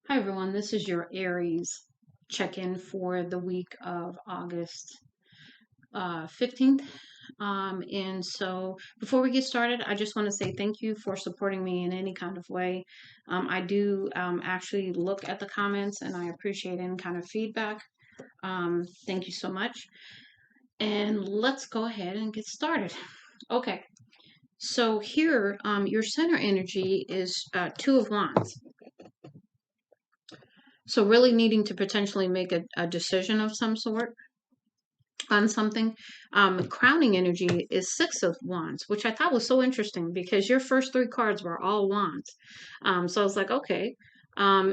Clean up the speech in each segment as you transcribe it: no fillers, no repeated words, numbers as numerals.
Hi everyone, this is your Aries check-in for the week of August 15th. And so before we get started, I just want to say thank you for supporting me in any kind of way. I do actually look at the comments and I appreciate any kind of feedback. Thank you so much. And let's go ahead and get started. Okay, so here, your center energy is Two of Wands. So really needing to potentially make a decision of some sort on something. Crowning energy is Six of Wands, which I thought was so interesting because your first three cards were all wands. So I was like, okay.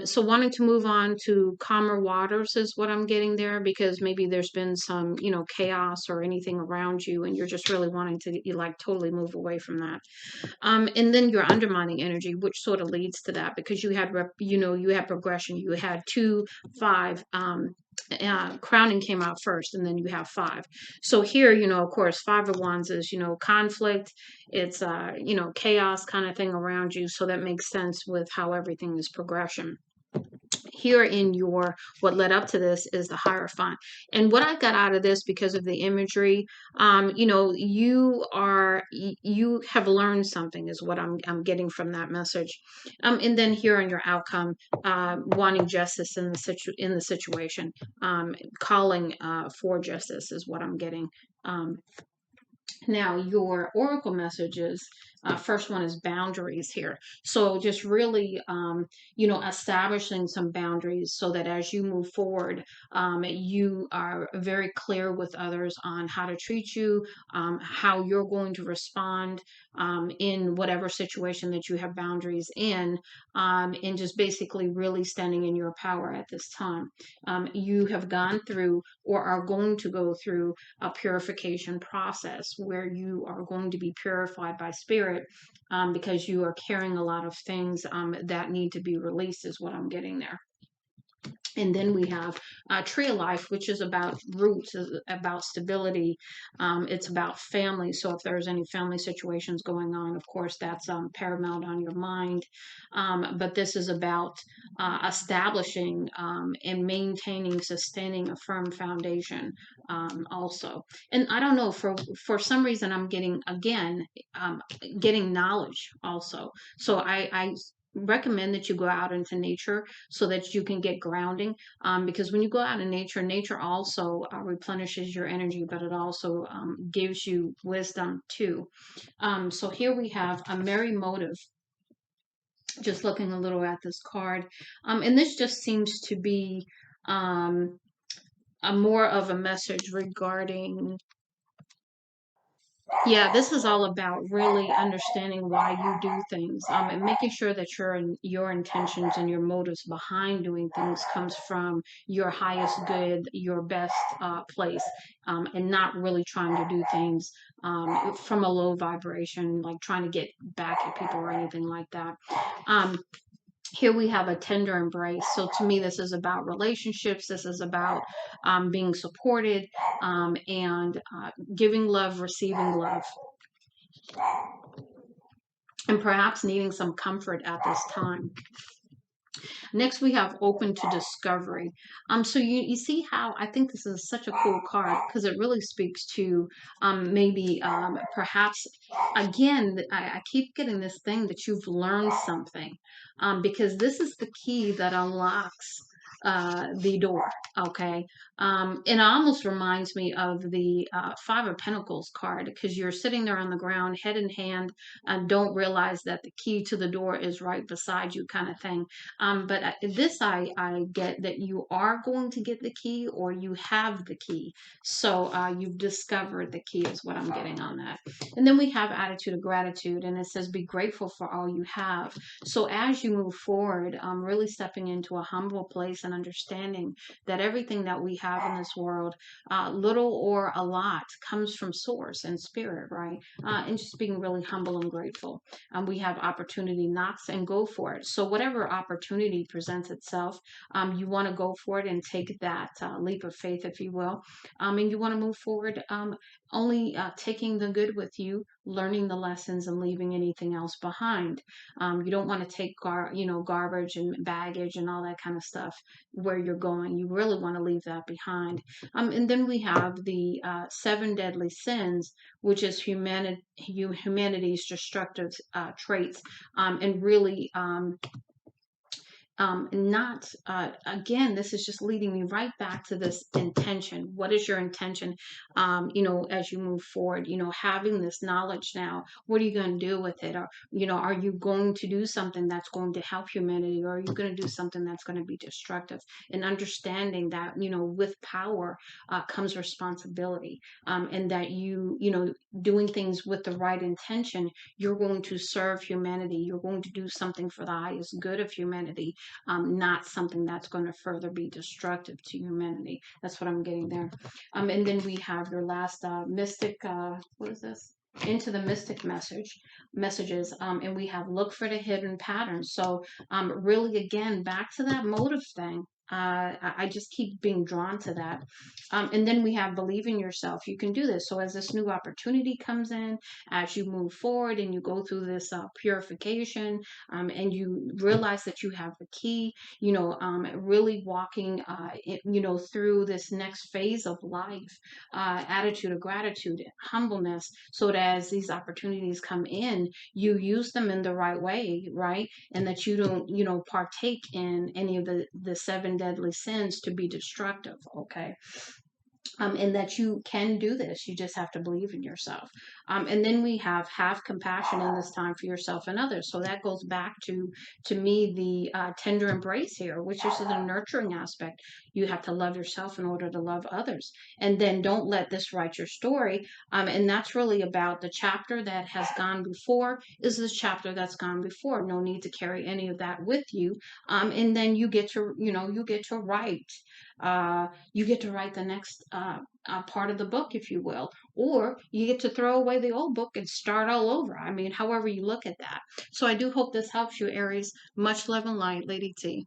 So wanting to move on to calmer waters is what I'm getting there, because maybe there's been some, chaos or anything around you and you're just really wanting to like totally move away from that. And then your undermining energy, which sort of leads to that, because you had progression. You had two, five. Crowning came out first, and then you have five. So here, of course, Five of Wands is, conflict. It's, chaos kind of thing around you. So that makes sense with how everything is progression. Here in your what led up to this is the Hierophant. And what I got out of this, because of the imagery, you have learned something is what I'm getting from that message. And then here in your outcome, wanting justice in the situation, calling for justice is what I'm getting. Now, your oracle messages, first one is boundaries here. So just really, establishing some boundaries so that as you move forward, you are very clear with others on how to treat you, how you're going to respond in whatever situation that you have boundaries in, and just basically really standing in your power at this time. You have gone through or are going to go through a purification process where you are going to be purified by spirit, because you are carrying a lot of things that need to be released, is what I'm getting there. And then we have Tree of Life, which is about roots, is about stability. It's about family. So if there's any family situations going on, of course, that's paramount on your mind. But this is about establishing and maintaining, sustaining a firm foundation, also. And I don't know, for some reason, I'm getting, again, getting knowledge also. So I recommend that you go out into nature so that you can get grounding, because when you go out in nature also replenishes your energy, but it also gives you wisdom too. So here we have a merry motive, just looking a little at this card, and this just seems to be a more of a message regarding, yeah, this is all about really understanding why you do things, and making sure that your intentions and your motives behind doing things comes from your highest good, your best place, and not really trying to do things from a low vibration, like trying to get back at people or anything like that. Um, Here we have a tender embrace. So to me, this is about relationships. This is about being supported, and giving love, receiving love, and perhaps needing some comfort at this time. Next, we have open to discovery. So you see how I think this is such a cool card, because it really speaks to maybe perhaps, again, I keep getting this thing that you've learned something, because this is the key that unlocks the door. Okay. It almost reminds me of the Five of Pentacles card, because you're sitting there on the ground, head in hand, and don't realize that the key to the door is right beside you, kind of thing. But this, I get that you are going to get the key, or you have the key. So you've discovered the key, is what I'm getting on that. And then we have attitude of gratitude, and it says be grateful for all you have. So as you move forward, really stepping into a humble place and understanding that everything that we have in this world, little or a lot, comes from source and spirit, right? And just being really humble and grateful. We have opportunity knocks, and go for it. So whatever opportunity presents itself, you want to go for it and take that leap of faith, if you will, and you want to move forward only taking the good with you, learning the lessons, and leaving anything else behind. You don't want to take garbage and baggage and all that kind of stuff where you're going. You really want to leave that behind. And then we have the seven deadly sins, which is humanity's destructive traits, and really not again, this is just leading me right back to this intention. What is your intention, as you move forward, having this knowledge now, what are you going to do with it? Or, are you going to do something that's going to help humanity, or are you going to do something that's going to be destructive? And understanding that, with power comes responsibility, and that doing things with the right intention, you're going to serve humanity, you're going to do something for the highest good of humanity, not something that's going to further be destructive to humanity. That's what I'm getting there. And then we have your last mystic. What is this? Into the mystic messages, and we have look for the hidden patterns. So really, again, back to that motive thing. I just keep being drawn to that. And then we have believe in yourself. You can do this. So as this new opportunity comes in, as you move forward and you go through this purification, and you realize that you have the key, really walking, through this next phase of life, attitude of gratitude, humbleness, so that as these opportunities come in, you use them in the right way, right? And that you don't, partake in any of the seven deadly sins to be destructive, okay? And that you can do this. You just have to believe in yourself. And then we have compassion in this time for yourself and others. So that goes back to me, the tender embrace here, which is the nurturing aspect. You have to love yourself in order to love others. And then don't let this write your story. And that's really about the chapter that has gone before is the chapter that's gone before. No need to carry any of that with you. And then you get to, write. You get to write the next part of the book, if you will, or you get to throw away the old book and start all over. I mean, however you look at that. So I do hope this helps you, Aries. Much love and light, Lady T.